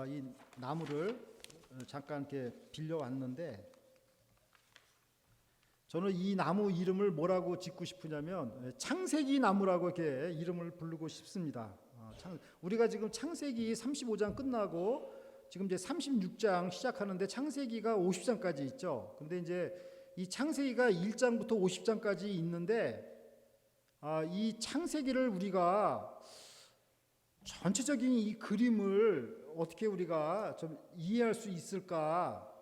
이 나무를 잠깐 이렇게 빌려왔는데 저는 이 나무 이름을 뭐라고 짓고 싶으냐면 창세기 나무라고 이렇게 이름을 부르고 싶습니다. 우리가 지금 창세기 35장 끝나고 지금 이제 36장 시작하는데 창세기가 50장까지 있죠. 근데 이제 이 창세기가 1장부터 50장까지 있는데 이 창세기를 우리가 전체적인 이 그림을 어떻게 우리가 좀 이해할 수 있을까?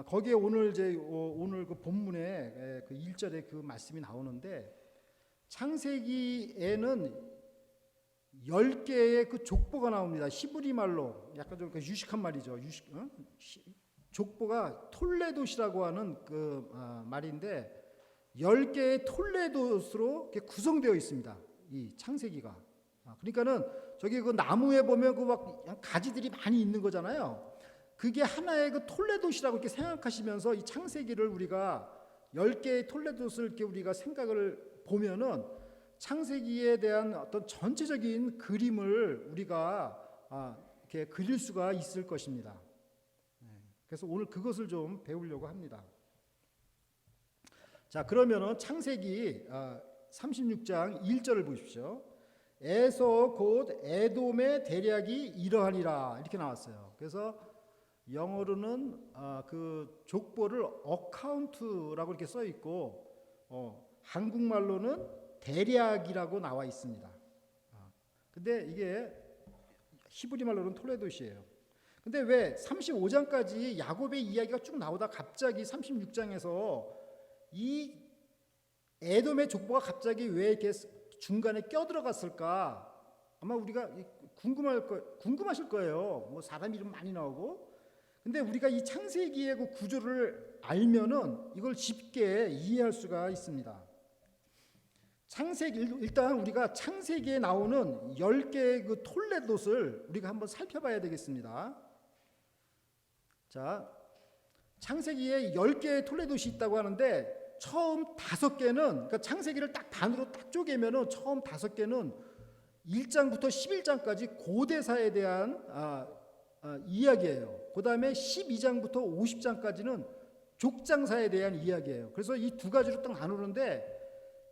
거기에 오늘 오늘 그 본문에 그 1절에 그 말씀이 나오는데 창세기에는 10개의 그 족보가 나옵니다. 히브리 말로 약간 좀 유식한 말이죠. 족보가 톨레도시라고 하는 그 말인데 10개의 톨레도스로 이렇게 구성되어 있습니다. 이 창세기가. 그러니까는 저기 그 나무에 보면 그 막 가지들이 많이 있는 거잖아요. 그게 하나의 그 톨레도시라고 이렇게 생각하시면서 이 창세기를 우리가 10개의 톨레도스를 이렇게 우리가 생각을 보면은 창세기에 대한 어떤 전체적인 그림을 우리가 이렇게 그릴 수가 있을 것입니다. 그래서 오늘 그것을 좀 배우려고 합니다. 자, 그러면은 창세기 36장 1절을 보십시오. 에서 곧 에돔의 대략이 이러하니라 이렇게 나왔어요. 그래서 영어로는 그 족보를 어카운트라고 이렇게 써 있고 한국말로는 대략이라고 나와 있습니다. 근데 이게 히브리 말로는 톨레도시예요. 근데 왜 35장까지 야곱의 이야기가 쭉 나오다 갑자기 36장에서 이 에돔의 족보가 갑자기 왜 이렇게 중간에 껴들어갔을까? 아마 우리가 궁금하실 거예요. 뭐 사람 이름 많이 나오고. 근데 우리가 이 창세기의 그 구조를 알면은 이걸 쉽게 이해할 수가 있습니다. 일단 우리가 창세기에 나오는 10개의 그 톨레도스를 우리가 한번 살펴봐야 되겠습니다. 자, 창세기에 10개의 톨레도시 있다고 하는데 처음 5개는 그러니까 창세기를 딱 반으로 딱 쪼개면은 처음 5개는 1장부터 11장까지 고대사에 대한 이야기예요. 그다음에 12장부터 50장까지는 족장사에 대한 이야기예요. 그래서 이 두 가지로 딱 나누는데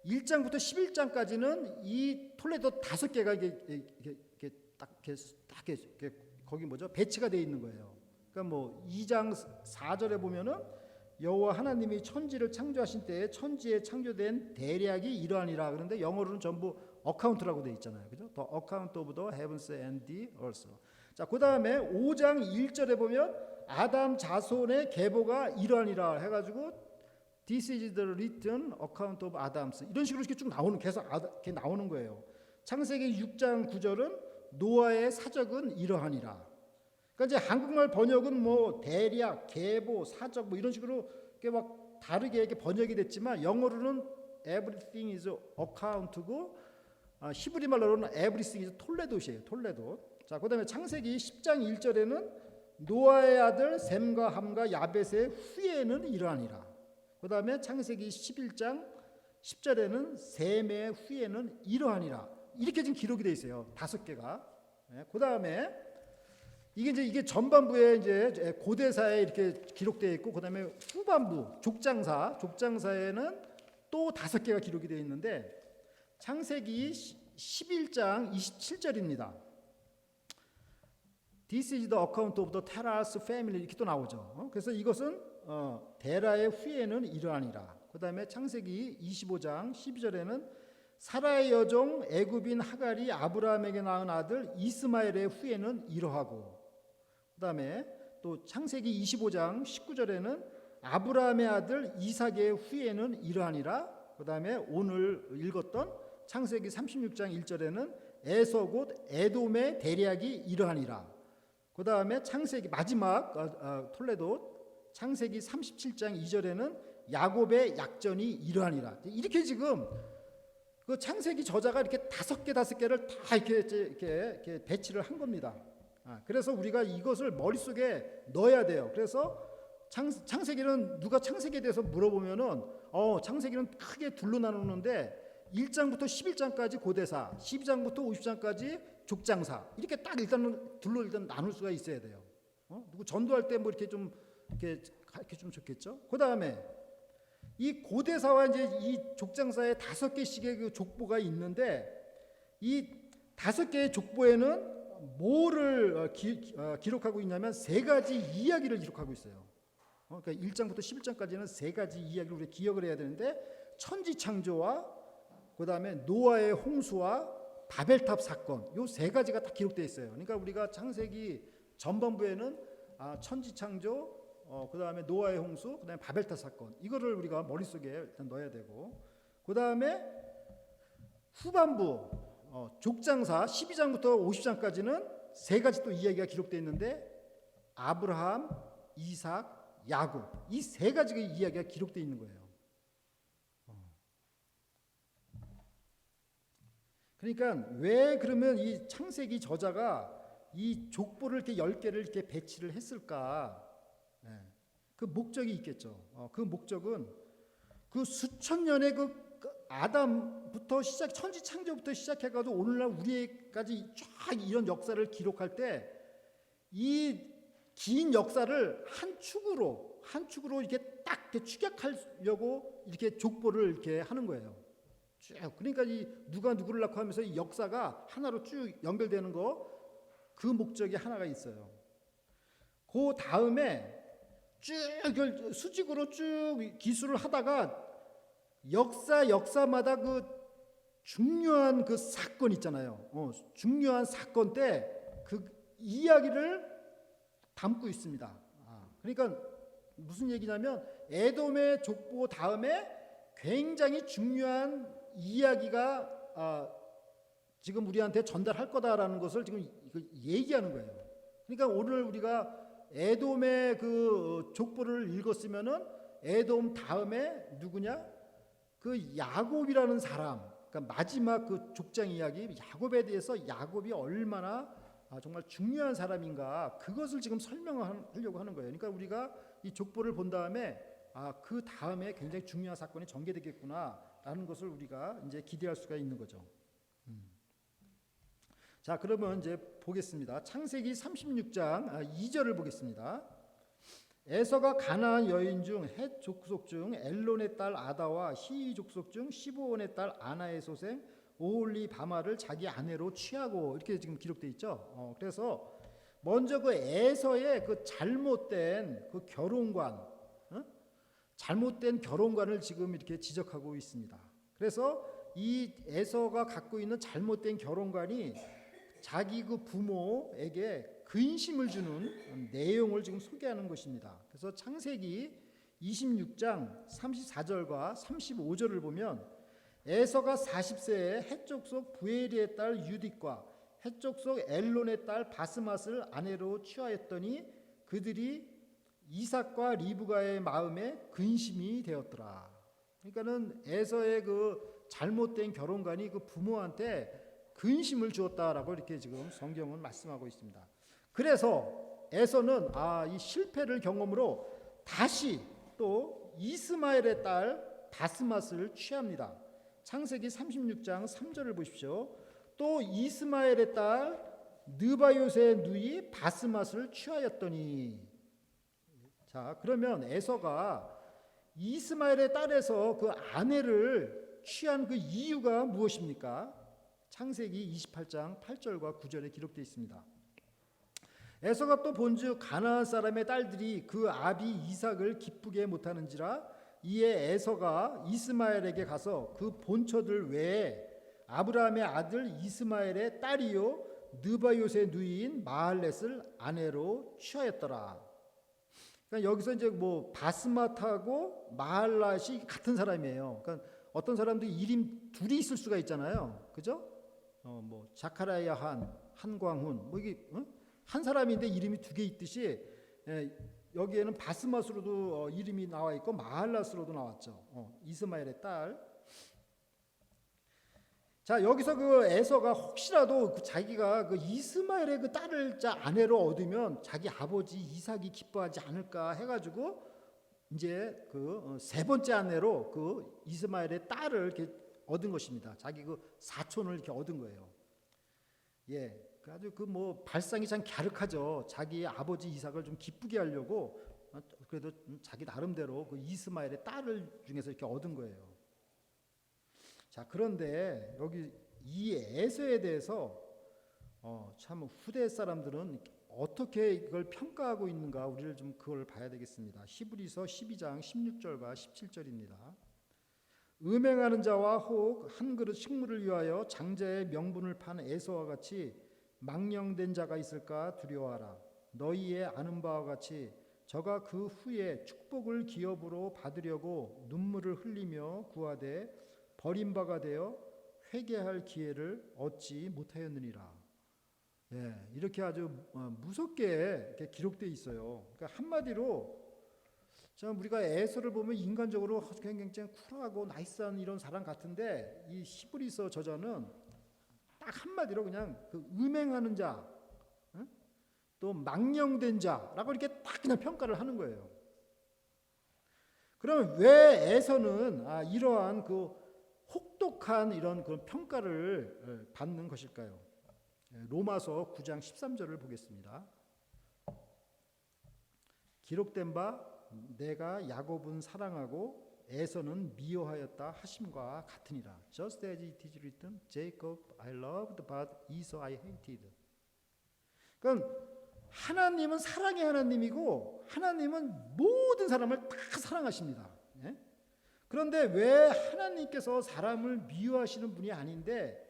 1장부터 11장까지는 이 톨레도 5개가 이렇게 거기 뭐죠? 배치가 되어 있는 거예요. 그러니까 뭐 2장 4절에 보면은 여호와 하나님이 천지를 창조하신 때에 천지에 창조된 대략이 이러하니라. 그런데 영어로는 전부 어카운트라고 되어 있잖아요. 그죠? The account of the heavens and the earth. 자, 그다음에 5장 1절에 보면 아담 자손의 계보가 이러하니라 해 가지고 This is the written account of Adams. 이런 식으로 이렇게 쭉 나오는 계속 이렇게 나오는 거예요. 창세기 6장 9절은 노아의 사적은 이러하니라. 그러니까 이제 한국말 번역은 뭐 대략, 계보, 사적 뭐 이런 식으로 이렇게 막 다르게 이렇게 번역이 됐지만 영어로는 everything is account고 히브리 말로는 everything is 톨레도시예요. 톨레도. 자, 그다음에 창세기 10장 1절에는 노아의 아들 셈과 함과 야벳의 후예는 이러하니라. 그다음에 창세기 11장 10절에는 셈의 후예는 이러하니라. 이렇게 지금 기록이 돼 있어요. 5개가. 그다음에 이게 전반부에 이제 고대사에 이렇게 기록되어 있고 그다음에 후반부 족장사에는 또 5개가 기록이 되어 있는데 창세기 11장 27절입니다. This is the account of the Terah's family 이렇게 또 나오죠. 그래서 이것은 데라의 후예는 이러하니라. 그다음에 창세기 25장 12절에는 사라의 여종 애굽인 하갈이 아브라함에게 낳은 아들 이스마엘의 후예는 이러하고 그다음에 또 창세기 25장 19절에는 아브라함의 아들 이삭의 후예는 이러하니라. 그다음에 오늘 읽었던 창세기 36장 1절에는 에서 곧 에돔의 대략이 이러하니라. 그다음에 창세기 마지막 톨레도 창세기 37장 2절에는 야곱의 약전이 이러하니라. 이렇게 지금 그 창세기 저자가 이렇게 5개를 다 이렇게 배치를 한 겁니다. 그래서 우리가 이것을 머릿속에 넣어야 돼요. 그래서 창세기는 누가 창세기에 대해서 물어보면은 창세기는 크게 둘로 나누는데 1장부터 11장까지 고대사, 12장부터 50장까지 족장사 이렇게 딱 일단은 둘로 일단 나눌 수가 있어야 돼요. 누구 전도할 때 뭐 이렇게 좀 이렇게 가르쳐 주면 좋겠죠. 그 다음에 이 고대사와 이제 이 족장사의 5개씩의 그 족보가 있는데 이 5개의 족보에는 뭐를 기록하고 있냐면 3가지 이야기를 기록하고 있어요. 그러니까 1장부터 11장까지는 3가지 이야기를 우리가 기억을 해야 되는데 천지 창조와 그 다음에 노아의 홍수와 바벨탑 사건 요 3가지가 다 기록되어 있어요. 그러니까 우리가 창세기 전반부에는 천지 창조 그 다음에 노아의 홍수 그 다음에 바벨탑 사건 이거를 우리가 머릿속에 일단 넣어야 되고 그 다음에 후반부 족장사 12장부터 50장까지는 3가지 또 이야기가 기록되어 있는데 아브라함, 이삭, 야곱 이 3가지의 이야기가 기록되어 있는 거예요. 그러니까 왜 그러면 이 창세기 저자가 이 족보를 이렇게 10개를 이렇게 배치를 했을까? 그 목적이 있겠죠. 그 목적은 그 수천 년의 그 아담부터 천지 창조부터 시작해가지고 오늘날 우리까지 쫙 이런 역사를 기록할 때 이 긴 역사를 한 축으로 이렇게 딱 이렇게 축약하려고 이렇게 족보를 이렇게 하는 거예요. 쭉 그러니까 이 누가 누구를 낳고 하면서 이 역사가 하나로 쭉 연결되는 거 그 목적이 하나가 있어요. 그 다음에 쭉 수직으로 쭉 기술을 하다가 역사마다 그 중요한 그 사건 있잖아요. 중요한 사건 때 그 이야기를 담고 있습니다. 그러니까 무슨 얘기냐면 에돔의 족보 다음에 굉장히 중요한 이야기가 지금 우리한테 전달할 거다라는 것을 지금 얘기하는 거예요. 그러니까 오늘 우리가 에돔의 그 족보를 읽었으면은 에돔 다음에 누구냐? 그 야곱이라는 사람, 그러니까 마지막 그 족장 이야기 야곱에 대해서 야곱이 얼마나 정말 중요한 사람인가 그것을 지금 설명하려고 하는 거예요. 그러니까 우리가 이 족보를 본 다음에 그 다음에 굉장히 중요한 사건이 전개되겠구나라는 것을 우리가 이제 기대할 수가 있는 거죠. 자, 그러면 이제 보겠습니다. 창세기 36장 2절을 보겠습니다. 에서가 가나안 여인 중 헷 족속 중 엘론의 딸 아다와 히위 족속 중 시브온의 딸 아나의 소생 오홀리 바마를 자기 아내로 취하고 이렇게 지금 기록되어 있죠. 그래서 먼저 그 에서의 그 잘못된 그 결혼관, 잘못된 결혼관을 지금 이렇게 지적하고 있습니다. 그래서 이 에서가 갖고 있는 잘못된 결혼관이 자기 그 부모에게 근심을 주는 내용을 지금 소개하는 것입니다. 그래서 창세기 26장 34절과 35절을 보면 에서가 40세에 헷족속 부에리의 딸 유딕과 헷족속 엘론의 딸 바스맛을 아내로 취하였더니 그들이 이삭과 리브가의 마음에 근심이 되었더라. 그러니까는 에서의 그 잘못된 결혼관이 그 부모한테 근심을 주었다라고 이렇게 지금 성경은 말씀하고 있습니다. 그래서 에서는 이 실패를 경험으로 다시 또 이스마엘의 딸 바스맛을 취합니다. 창세기 36장 3절을 보십시오. 또 이스마엘의 딸 느바요스의 누이 바스맛을 취하였더니 자, 그러면 에서가 이스마엘의 딸에서 그 아내를 취한 그 이유가 무엇입니까? 창세기 28장 8절과 9절에 기록되어 있습니다. 에서가 또 본즉 가나안 사람의 딸들이 그 아비 이삭을 기쁘게 못하는지라 이에 에서가 이스마엘에게 가서 그 본처들 외에 아브라함의 아들 이스마엘의 딸이요 느바요스의 누이인 마할렛을 아내로 취하였더라. 그러니까 여기서 이제 뭐 바스맛하고 마할렛이 같은 사람이에요. 그러니까 어떤 사람들이 이름 둘이 있을 수가 있잖아요, 그죠? 뭐 자카라야 한광훈 뭐 이게 한 사람인데 이름이 2개 있듯이 여기에는 바스맛으로도 이름이 나와 있고 마할랏으로도 나왔죠. 이스마엘의 딸. 자, 여기서 그 에서가 혹시라도 자기가 그 이스마엘의 그 딸을 아내로 얻으면 자기 아버지 이삭이 기뻐하지 않을까 해가지고 이제 그 3번째 아내로 그 이스마엘의 딸을 이렇게 얻은 것입니다. 자기 그 사촌을 이렇게 얻은 거예요. 예, 아주 그 뭐 발상이 참 갸륵하죠. 자기 아버지 이삭을 좀 기쁘게 하려고 그래도 자기 나름대로 그 이스마엘의 딸을 중에서 이렇게 얻은 거예요. 자, 그런데 여기 이 에서에 대해서 참 후대 사람들은 어떻게 이걸 평가하고 있는가 우리를 좀 그걸 봐야 되겠습니다. 히브리서 12장 16절과 17절입니다. 음행하는 자와 혹 한 그릇 식물을 위하여 장자의 명분을 판 에서와 같이 망령된 자가 있을까 두려워하라. 너희의 아는 바와 같이 저가 그 후에 축복을 기업으로 받으려고 눈물을 흘리며 구하되 버림바가 되어 회개할 기회를 얻지 못하였느니라. 예, 이렇게 아주 무섭게 이렇게 기록되어 있어요. 그러니까 한마디로 참 우리가 에서를 보면 인간적으로 굉장히 쿨하고 나이스한 이런 사람 같은데 이 히브리서 저자는 딱 한마디로 그냥 그 음행하는 자, 또 망령된 자라고 이렇게 딱 그냥 평가를 하는 거예요. 그러면 왜 에서는 이러한 그 혹독한 이런 그 평가를 받는 것일까요? 로마서 9장 13절을 보겠습니다. 기록된 바 내가 야곱은 사랑하고 에서는 미워하였다 하심과 같으니라. Just as it is written, Jacob I loved, but Esau I hated. 그러니까 하나님은 사랑의 하나님이고 하나님은 모든 사람을 다 사랑하십니다. 예? 그런데 왜 하나님께서 사람을 미워하시는 분이 아닌데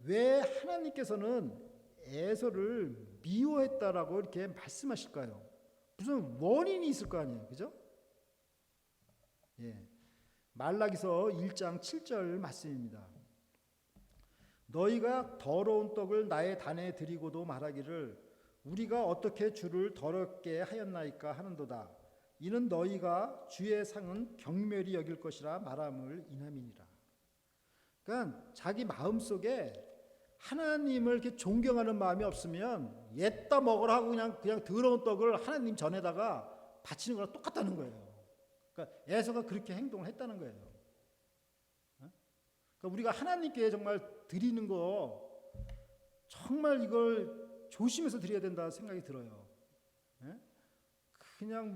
왜 하나님께서는 에서를 미워했다라고 이렇게 말씀하실까요? 무슨 원인이 있을 거 아니에요, 그죠? 예, 말라기서 1장 7절 말씀입니다. 너희가 더러운 떡을 나의 단에 드리고도 말하기를 우리가 어떻게 주를 더럽게 하였나이까 하는도다. 이는 너희가 주의 상은 경멸히 여길 것이라 말함을 인함이니라. 그러니까 자기 마음속에 하나님을 이렇게 존경하는 마음이 없으면 옛다 먹으라 하고 그냥 더러운 떡을 하나님 전에다가 바치는 거랑 똑같다는 거예요. 그러니까 에서가 그렇게 행동을 했다는 거예요. 그러니까 우리가 하나님께 정말 드리는 거 정말 이걸 조심해서 드려야 된다 생각이 들어요. 그냥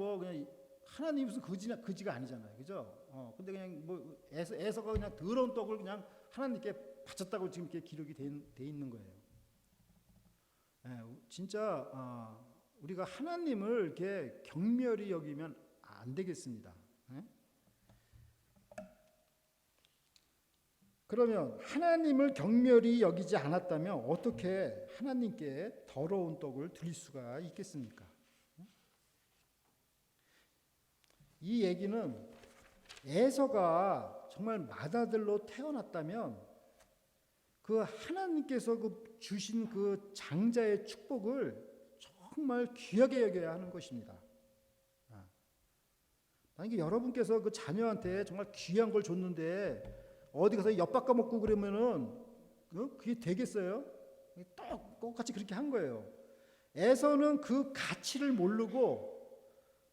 하나님 무슨 거지가 아니잖아요, 그죠? 근데 그냥 뭐 에서가 그냥 더러운 떡을 그냥 하나님께 바쳤다고 지금 이렇게 기록이 돼 있는 거예요. 진짜 우리가 하나님을 이렇게 경멸히 여기면 안 되겠습니다. 그러면 하나님을 경멸히 여기지 않았다면 어떻게 하나님께 더러운 떡을 드릴 수가 있겠습니까? 이 얘기는 에서가 정말 맏아들로 태어났다면 그 하나님께서 주신 그 장자의 축복을 정말 귀하게 여겨야 하는 것입니다. 만약에 여러분께서 그 자녀한테 정말 귀한 걸 줬는데 어디 가서 엿 바꿔 먹고 그러면은 그게 되겠어요? 똑같이 그렇게 한 거예요. 에서는 그 가치를 모르고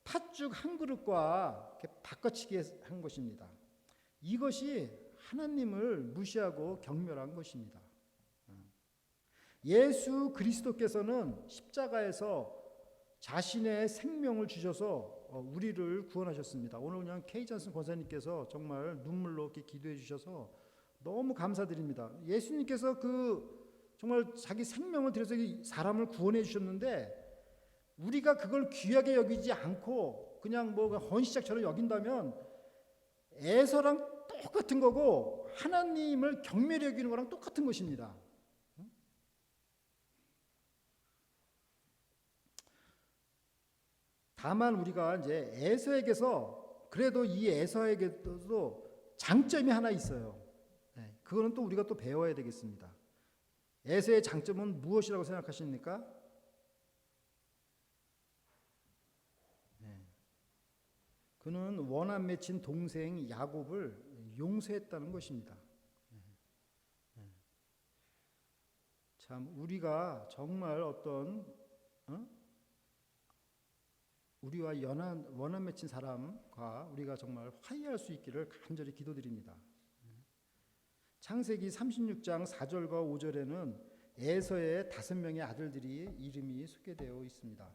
팥죽 한 그릇과 바꿔치기 한 것입니다. 이것이 하나님을 무시하고 경멸한 것입니다. 예수 그리스도께서는 십자가에서 자신의 생명을 주셔서 우리를 구원하셨습니다. 오늘 그냥 케이 존슨 권사님께서 정말 눈물로 이렇게 기도해 주셔서 너무 감사드립니다. 예수님께서 정말 자기 생명을 들여서 사람을 구원해 주셨는데 우리가 그걸 귀하게 여기지 않고 그냥 뭐 헌시작처럼 여긴다면 에서랑 똑같은 거고 하나님을 경멸히 여기는 거랑 똑같은 것입니다. 다만 우리가 이제 에서에게서 그래도 이 에서에게도 장점이 하나 있어요. 그거는 또 우리가 또 배워야 되겠습니다. 에서의 장점은 무엇이라고 생각하십니까? 그는 원한 맺힌 동생 야곱을 용서했다는 것입니다. 참 우리가 정말 어떤 우리와 원한 맺힌 사람과 우리가 정말 화해할 수 있기를 간절히 기도드립니다. 창세기 36장 4절과 5절에는 에서의 5명의 아들들이 이름이 소개되어 있습니다.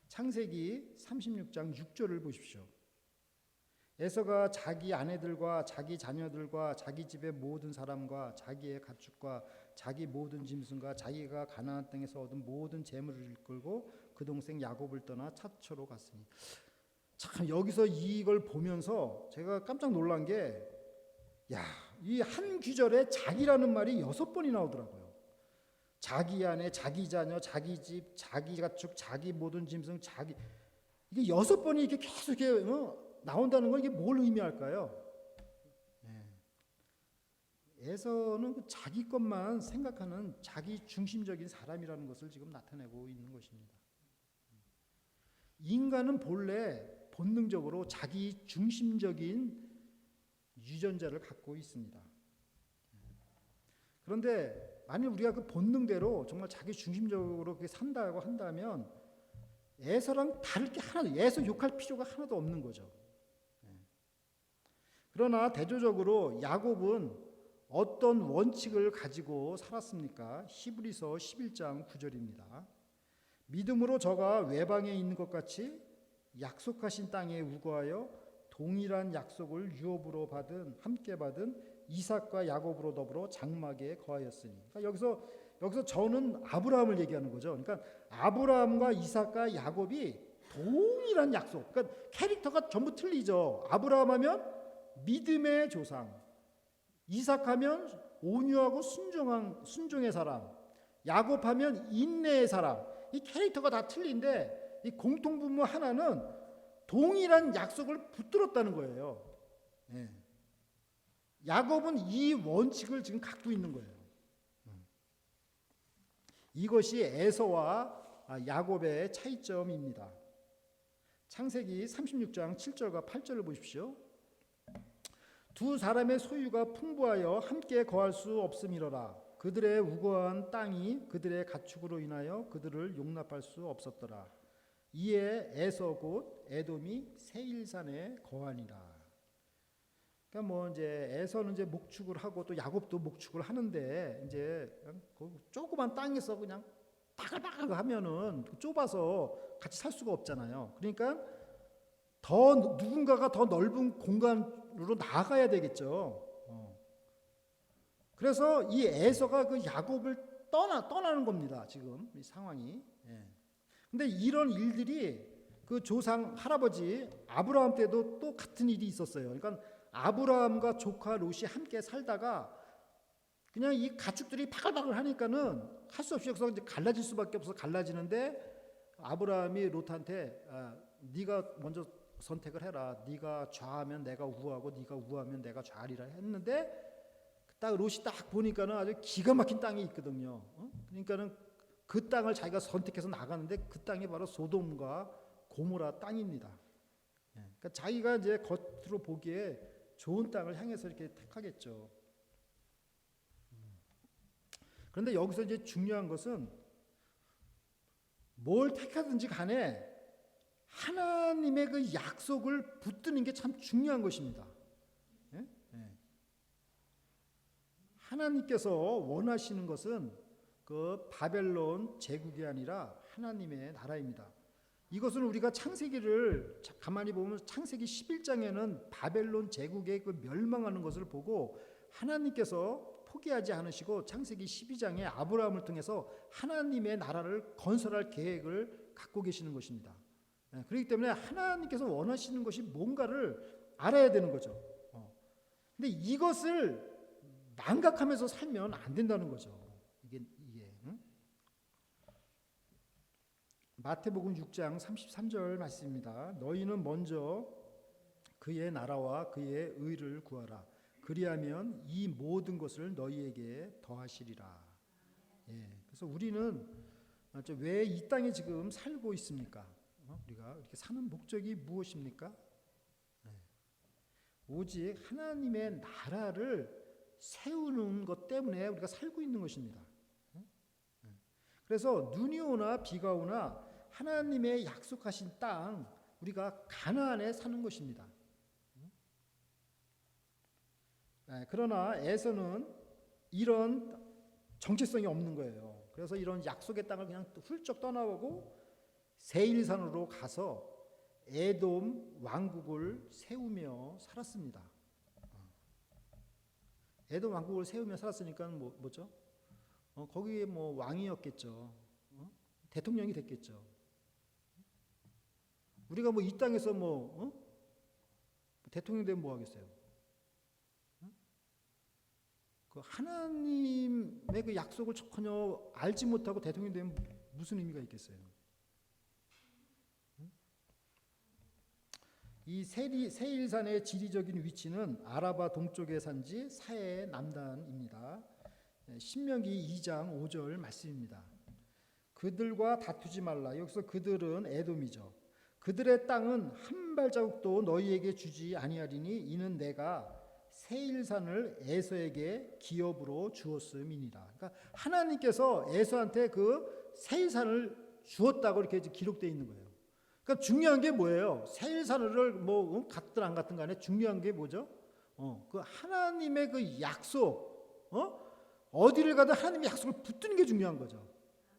창세기 36장 6절을 보십시오. 에서가 자기 아내들과 자기 자녀들과 자기 집의 모든 사람과 자기의 가축과 자기 모든 짐승과 자기가 가나안 땅에서 얻은 모든 재물을 이끌고 그 동생 야곱을 떠나 차초로 갔으니. 참 여기서 이걸 보면서 제가 깜짝 놀란 게, 야, 이 한 구절에 자기라는 말이 6번이 나오더라고요. 자기 아내, 자기 자녀, 자기 집, 자기 가축, 자기 모든 짐승, 자기, 이게 6번이 이렇게 계속 이렇게 나온다는 건 이게 뭘 의미할까요? 에서는 자기 것만 생각하는 자기 중심적인 사람이라는 것을 지금 나타내고 있는 것입니다. 인간은 본래 본능적으로 자기 중심적인 유전자를 갖고 있습니다. 그런데 만약 우리가 그 본능대로 정말 자기 중심적으로 그렇게 산다고 한다면 에서랑 다를 게 하나도, 에서 욕할 필요가 하나도 없는 거죠. 그러나 대조적으로 야곱은 어떤 원칙을 가지고 살았습니까? 히브리서 11장 9절입니다. 믿음으로 저가 외방에 있는 것 같이 약속하신 땅에 우거하여 동일한 약속을 유업으로 함께 받은 이삭과 야곱으로 더불어 장막에 거하였으니. 그러니까 여기서 저는 아브라함을 얘기하는 거죠. 그러니까 아브라함과 이삭과 야곱이 동일한 약속. 그러니까 캐릭터가 전부 틀리죠. 아브라함 하면 믿음의 조상, 이삭하면 온유하고 순종의 사람, 야곱하면 인내의 사람. 이 캐릭터가 다 틀린데 이 공통분모 하나는 동일한 약속을 붙들었다는 거예요. 야곱은 이 원칙을 지금 갖고 있는 거예요. 이것이 에서와 야곱의 차이점입니다. 창세기 36장 7절과 8절을 보십시오. 두 사람의 소유가 풍부하여 함께 거할 수 없음이로라. 그들의 우거한 땅이 그들의 가축으로 인하여 그들을 용납할 수 없었더라. 이에 에서 곧 에돔이 세일산에 거하니라. 그러니까 뭐 이제 에서는 이제 목축을 하고 또 야곱도 목축을 하는데 이제 그 조그만 땅에서 그냥 바글바글 하면은 좁아서 같이 살 수가 없잖아요. 그러니까 누군가가 더 넓은 공간으로 나가야 되겠죠. 그래서 이 에서가 그 야곱을 떠나는 겁니다. 지금 이 상황이. 근데 이런 일들이 그 조상 할아버지 아브라함 때도 또 같은 일이 있었어요. 그러니까 아브라함과 조카 롯이 함께 살다가 그냥 이 가축들이 바글바글 하니까는 할 수 없이 여기서 이제 갈라질 수밖에 없어서 갈라지는데 아브라함이 롯한테 네가 먼저 선택을 해라. 네가 좌하면 내가 우하고 네가 우하면 내가 좌리라 했는데 딱 롯이 딱 보니까는 아주 기가 막힌 땅이 있거든요. 그러니까는 그 땅을 자기가 선택해서 나가는데 그 땅이 바로 소돔과 고모라 땅입니다. 그러니까 자기가 이제 겉으로 보기에 좋은 땅을 향해서 이렇게 택하겠죠. 그런데 여기서 이제 중요한 것은 뭘 택하든지 간에 하나님의 그 약속을 붙드는 게 참 중요한 것입니다. 하나님께서 원하시는 것은 그 바벨론 제국이 아니라 하나님의 나라입니다. 이것은 우리가 창세기를 가만히 보면 창세기 11장에는 바벨론 제국의 그 멸망하는 것을 보고 하나님께서 포기하지 않으시고 창세기 12장에 아브라함을 통해서 하나님의 나라를 건설할 계획을 갖고 계시는 것입니다. 그렇기 때문에 하나님께서 원하시는 것이 뭔가를 알아야 되는 거죠. 근데 이것을 망각하면서 살면 안 된다는 거죠. 이게 응? 마태복음 6장 33절 말씀입니다. 너희는 먼저 그의 나라와 그의 의를 구하라. 그리하면 이 모든 것을 너희에게 더하시리라. 그래서 우리는 왜 이 땅에 지금 살고 있습니까? 우리가 이렇게 사는 목적이 무엇입니까? 오직 하나님의 나라를 세우는 것 때문에 우리가 살고 있는 것입니다. 그래서 눈이 오나 비가 오나 하나님의 약속하신 땅, 우리가 가나안에 사는 것입니다. 그러나 에서는 이런 정체성이 없는 거예요. 그래서 이런 약속의 땅을 그냥 훌쩍 떠나보고 세일산으로 가서 에돔 왕국을 세우며 살았습니다. 에돔 왕국을 세우며 살았으니까 뭐죠? 거기에 뭐 왕이었겠죠. 대통령이 됐겠죠. 우리가 뭐 이 땅에서 대통령 되면 뭐 하겠어요? 그 하나님의 그 약속을 전혀 알지 못하고 대통령 되면 무슨 의미가 있겠어요? 이 세일산의 지리적인 위치는 아라바 동쪽의 산지 사해 남단입니다. 신명기 2장 5절 말씀입니다. 그들과 다투지 말라. 여기서 그들은 에돔이죠. 그들의 땅은 한 발자국도 너희에게 주지 아니하리니 이는 내가 세일산을 에서에게 기업으로 주었음이니라. 그러니까 하나님께서 에서한테 그 세일산을 주었다고 이렇게 기록되어 있는 거예요. 그러니까 중요한 게 뭐예요? 세일산을 갔든 안 갔든 간에 중요한 게 뭐죠? 그 하나님의 그 약속, 어디를 가든 하나님의 약속을 붙드는 게 중요한 거죠.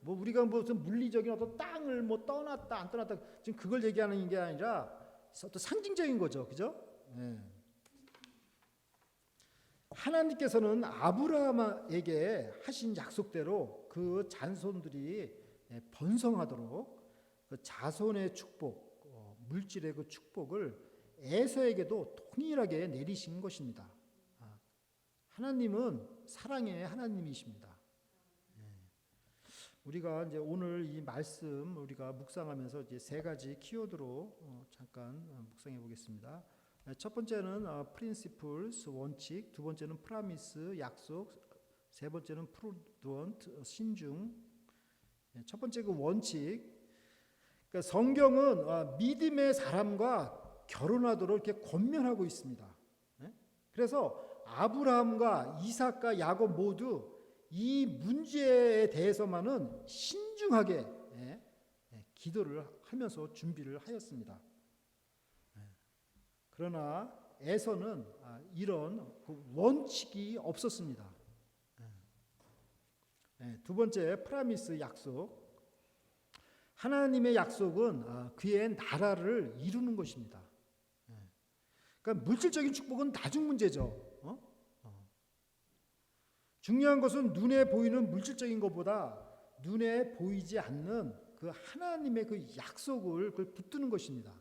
우리가 무슨 물리적인 어떤 땅을 떠났다 안 떠났다 지금 그걸 얘기하는 게 아니라 어떤 상징적인 거죠, 그죠? 네. 하나님께서는 아브라함에게 하신 약속대로 그 자손들이 번성하도록 그 자손의 축복, 물질의 그 축복을 에서에게도 동일하게 내리신 것입니다. 하나님은 사랑의 하나님이십니다. 우리가 이제 오늘 이 말씀 우리가 묵상하면서 이제 세 가지 키워드로 잠깐 묵상해 보겠습니다. 첫 번째는 principles 원칙, 두 번째는 promise 약속, 세 번째는 prudent 신중. 첫 번째 그 원칙. 그러니까 성경은 믿음의 사람과 결혼하도록 이렇게 권면하고 있습니다. 그래서 아브라함과 이삭과 야곱 모두 이 문제에 대해서만은 신중하게 기도를 하면서 준비를 하였습니다. 그러나 에서는 이런 원칙이 없었습니다. 두 번째 프라미스 약속. 하나님의 약속은 그의 나라를 이루는 것입니다. 그러니까 물질적인 축복은 나중 문제죠. 중요한 것은 눈에 보이는 물질적인 것보다 눈에 보이지 않는 그 하나님의 그 약속을 그걸 붙드는 것입니다.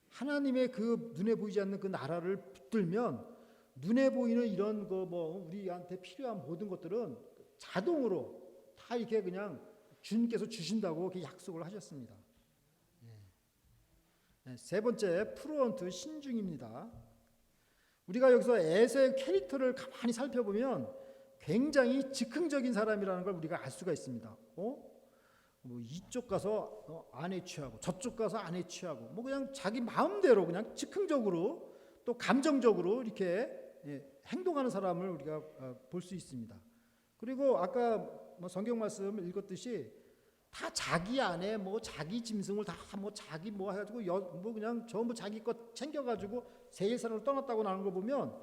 하나님의 그 눈에 보이지 않는 그 나라를 붙들면 눈에 보이는 이런 우리한테 필요한 모든 것들은 자동으로 다 이렇게 그냥 주님께서 주신다고 이렇게 약속을 하셨습니다. 세 번째 프루언트 신중입니다. 우리가 여기서 에서의 캐릭터를 가만히 살펴보면 굉장히 즉흥적인 사람이라는 걸 우리가 알 수가 있습니다. 이쪽 가서 아내 취하고 저쪽 가서 아내 취하고 그냥 자기 마음대로 그냥 즉흥적으로 또 감정적으로 이렇게 행동하는 사람을 우리가 볼 수 있습니다. 그리고 아까 성경 말씀 읽었듯이 다 자기 안에 자기 짐승을 다 자기 해가지고 그냥 전부 자기 것 챙겨가지고 세일산으로 떠났다고 나오는 걸 보면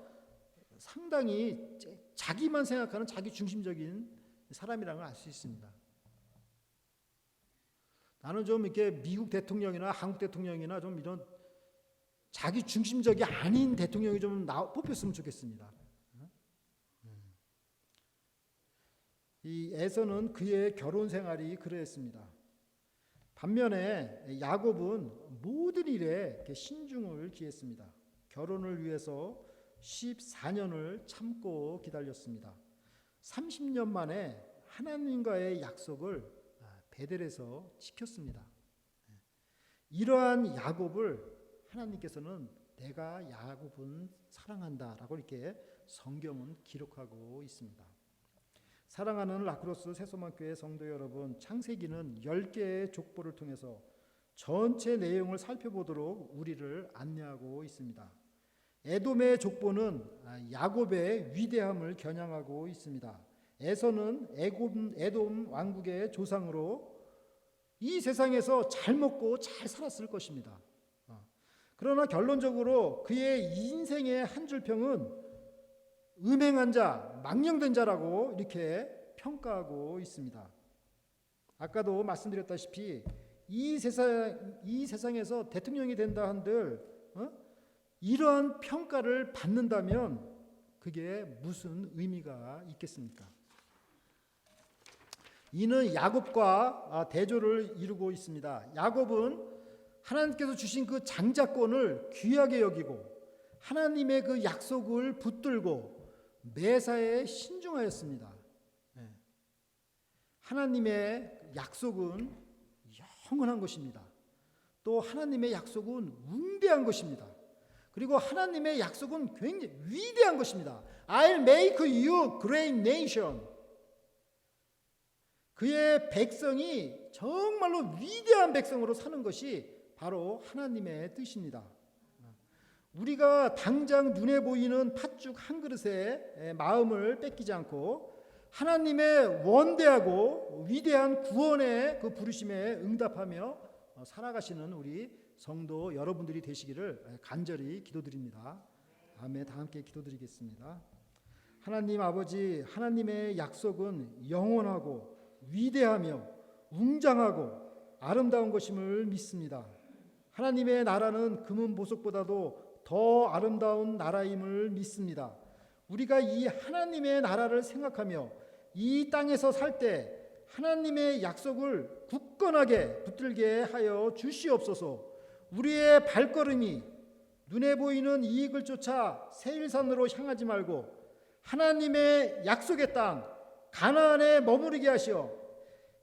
상당히 자기만 생각하는 자기 중심적인 사람이라는 걸 알 수 있습니다. 나는 좀 이렇게 미국 대통령이나 한국 대통령이나 좀 이런 자기 중심적이 아닌 대통령이 좀 뽑혔으면 좋겠습니다. 이 에서는 그의 결혼 생활이 그러했습니다. 반면에 야곱은 모든 일에 이렇게 신중을 기했습니다. 결혼을 위해서 14년을 참고 기다렸습니다. 30년 만에 하나님과의 약속을 베델에서 지켰습니다. 이러한 야곱을 하나님께서는 내가 야곱은 사랑한다라고 이렇게 성경은 기록하고 있습니다. 사랑하는 라크로스 새소망교회 성도 여러분, 창세기는 10개의 족보를 통해서 전체 내용을 살펴보도록 우리를 안내하고 있습니다. 에돔의 족보는 야곱의 위대함을 겨냥하고 있습니다. 에서는 에돔 왕국의 조상으로 이 세상에서 잘 먹고 잘 살았을 것입니다. 그러나 결론적으로 그의 인생의 한 줄평은 음행한 자, 망령된 자라고 이렇게 평가하고 있습니다. 아까도 말씀드렸다시피 이 세상에서 대통령이 된다 한들 이러한 평가를 받는다면 그게 무슨 의미가 있겠습니까? 이는 야곱과 대조를 이루고 있습니다. 야곱은 하나님께서 주신 그 장자권을 귀하게 여기고 하나님의 그 약속을 붙들고 매사에 신중하였습니다. 하나님의 약속은 영원한 것입니다. 또 하나님의 약속은 웅대한 것입니다. 그리고 하나님의 약속은 굉장히 위대한 것입니다. I'll make you great nation. 그의 백성이 정말로 위대한 백성으로 사는 것이 바로 하나님의 뜻입니다. 우리가 당장 눈에 보이는 팥죽 한 그릇에 마음을 뺏기지 않고 하나님의 원대하고 위대한 구원의 그 부르심에 응답하며 살아가시는 우리 성도 여러분들이 되시기를 간절히 기도드립니다. 아멘. 다 함께 기도드리겠습니다. 하나님 아버지, 하나님의 약속은 영원하고 위대하며 웅장하고 아름다운 것임을 믿습니다. 하나님의 나라는 금은 보석보다도 더 아름다운 나라임을 믿습니다. 우리가 이 하나님의 나라를 생각하며 이 땅에서 살 때 하나님의 약속을 굳건하게 붙들게 하여 주시옵소서. 우리의 발걸음이 눈에 보이는 이익을 쫓아 세일산으로 향하지 말고 하나님의 약속의 땅 가나안에 머무르게 하시어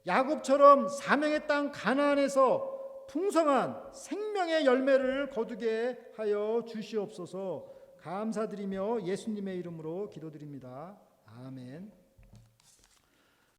야곱처럼 사명의 땅 가나안에서 풍성한 생명의 열매를 거두게 하여 주시옵소서. 감사드리며 예수님의 이름으로 기도드립니다. 아멘.